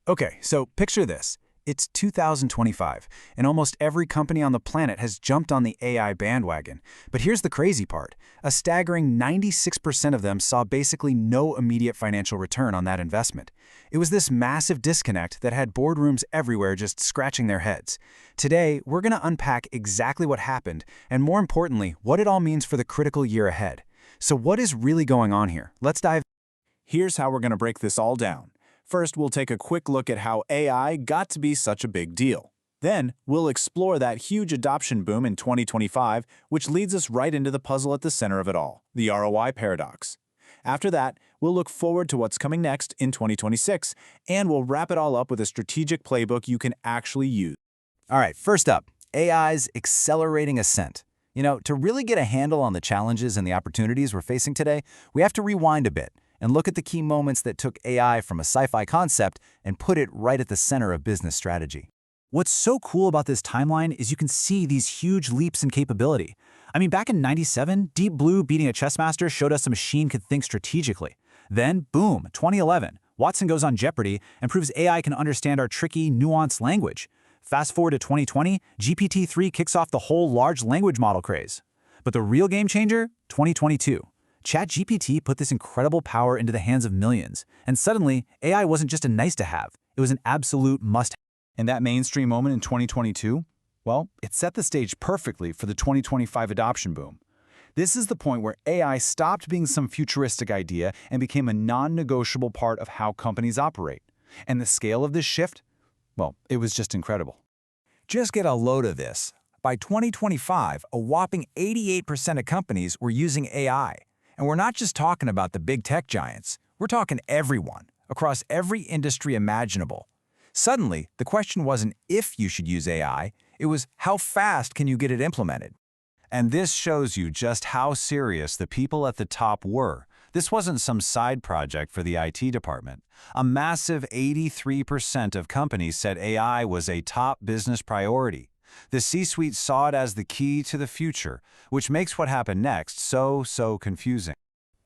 Okay, so picture this. It's 2025, and almost every company on the planet has jumped on the AI bandwagon. But here's the crazy part. A staggering 96% of them saw basically no immediate financial return on that investment. It was this massive disconnect that had boardrooms everywhere just scratching their heads. Today, we're going to unpack exactly what happened, and more importantly, what it all means for the critical year ahead. So what is really going on here? Let's dive. Here's how we're going to break this all down. First, we'll take a quick look at how AI got to be such a big deal. Then, we'll explore that huge adoption boom in 2025, which leads us right into the puzzle at the center of it all, the ROI paradox. After that, we'll look forward to what's coming next in 2026, and we'll wrap it all up with a strategic playbook you can actually use. All right, first up, AI's accelerating ascent. To really get a handle on the challenges and the opportunities we're facing today, we have to rewind a bit and look at the key moments that took AI from a sci-fi concept and put it right at the center of business strategy. What's so cool about this timeline is you can see these huge leaps in capability. I mean, back in '97, Deep Blue beating a chess master showed us a machine could think strategically. Then, boom, 2011, Watson goes on Jeopardy and proves AI can understand our tricky, nuanced language. Fast forward to 2020, GPT-3 kicks off the whole large language model craze. But the real game changer? 2022. ChatGPT put this incredible power into the hands of millions, and suddenly, AI wasn't just a nice-to-have, it was an absolute must-have. And that mainstream moment in 2022? Well, it set the stage perfectly for the 2025 adoption boom. This is the point where AI stopped being some futuristic idea and became a non-negotiable part of how companies operate. And the scale of this shift? Well, it was just incredible. Just get a load of this. By 2025, a whopping 88% of companies were using AI. And we're not just talking about the big tech giants. We're talking everyone, across every industry imaginable. Suddenly, the question wasn't if you should use AI, it was how fast can you get it implemented? And this shows you just how serious the people at the top were. This wasn't some side project for the IT department. A massive 83% of companies said AI was a top business priority. The C-suite saw it as the key to the future, which makes what happened next so confusing.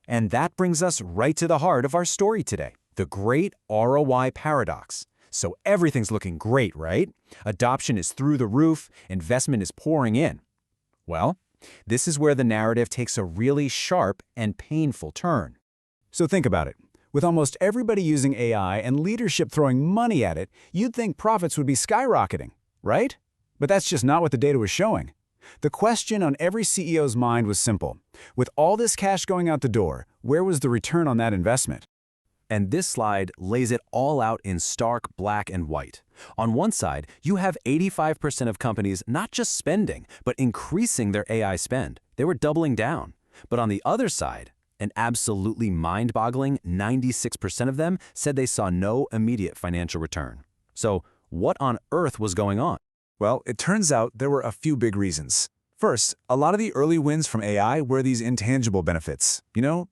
And that brings us right to the heart of our story today, the great ROI paradox. So everything's looking great, right? Adoption is through the roof, investment is pouring in. Well, this is where the narrative takes a really sharp and painful turn. So think about it. With almost everybody using AI and leadership throwing money at it, you'd think profits would be skyrocketing, right? But that's just not what the data was showing. The question on every CEO's mind was simple. With all this cash going out the door, where was the return on that investment? And this slide lays it all out in stark black and white. On one side, you have 85% of companies not just spending, but increasing their AI spend. They were doubling down. But on the other side, an absolutely mind-boggling 96% of them said they saw no immediate financial return. So what on earth was going on? Well, it turns out there were a few big reasons. First, a lot of the early wins from AI were these intangible benefits.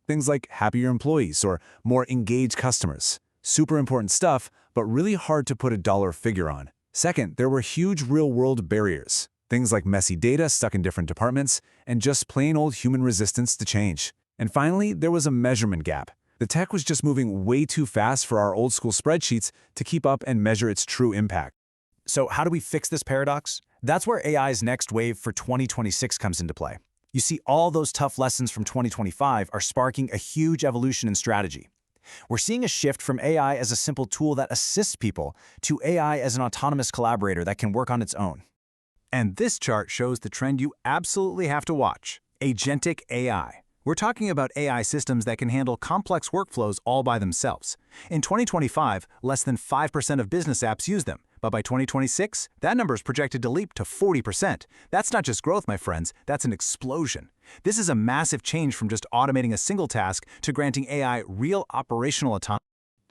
Things like happier employees or more engaged customers. Super important stuff, but really hard to put a dollar figure on. Second, there were huge real-world barriers. Things like messy data stuck in different departments and just plain old human resistance to change. And finally, there was a measurement gap. The tech was just moving way too fast for our old-school spreadsheets to keep up and measure its true impact. So how do we fix this paradox? That's where AI's next wave for 2026 comes into play. You see, all those tough lessons from 2025 are sparking a huge evolution in strategy. We're seeing a shift from AI as a simple tool that assists people to AI as an autonomous collaborator that can work on its own. And this chart shows the trend you absolutely have to watch: agentic AI. We're talking about AI systems that can handle complex workflows all by themselves. In 2025, less than 5% of business apps use them, but by 2026, that number is projected to leap to 40%. That's not just growth, my friends, that's an explosion. This is a massive change from just automating a single task to granting AI real operational autonomy.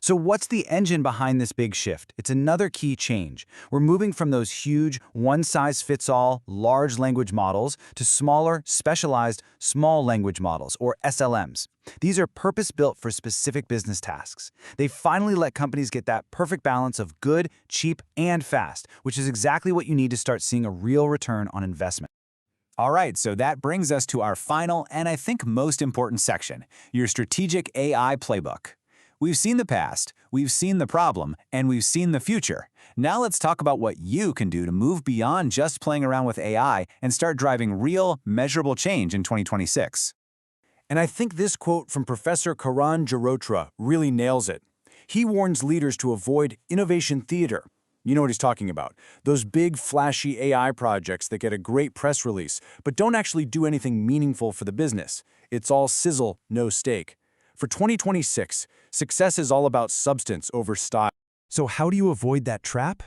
So what's the engine behind this big shift? It's another key change. We're moving from those huge, one-size-fits-all, large language models to smaller, specialized, small language models, or SLMs. These are purpose-built for specific business tasks. They finally let companies get that perfect balance of good, cheap, and fast, which is exactly what you need to start seeing a real return on investment. All right, so that brings us to our final and I think most important section, your strategic AI playbook. We've seen the past, we've seen the problem, and we've seen the future. Now let's talk about what you can do to move beyond just playing around with AI and start driving real, measurable change in 2026. And I think this quote from Professor Karan Girotra really nails it. He warns leaders to avoid innovation theater. You know what he's talking about. Those big, flashy AI projects that get a great press release, but don't actually do anything meaningful for the business. It's all sizzle, no steak. For 2026, success is all about substance over style. So how do you avoid that trap?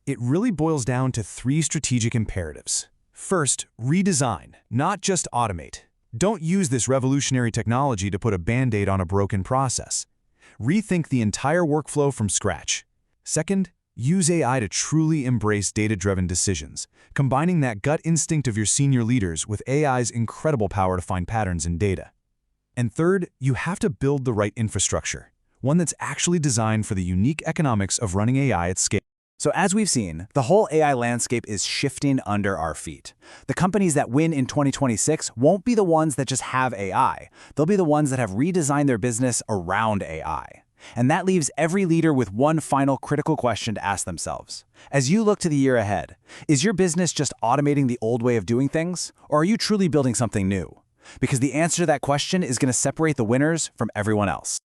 It really boils down to 3 strategic imperatives. First, redesign, not just automate. Don't use this revolutionary technology to put a Band-Aid on a broken process. Rethink the entire workflow from scratch. Second, use AI to truly embrace data-driven decisions, combining that gut instinct of your senior leaders with AI's incredible power to find patterns in data. And third, you have to build the right infrastructure, one that's actually designed for the unique economics of running AI at scale. So as we've seen, the whole AI landscape is shifting under our feet. The companies that win in 2026 won't be the ones that just have AI. They'll be the ones that have redesigned their business around AI. And that leaves every leader with one final critical question to ask themselves. As you look to the year ahead, is your business just automating the old way of doing things, or are you truly building something new? Because the answer to that question is going to separate the winners from everyone else.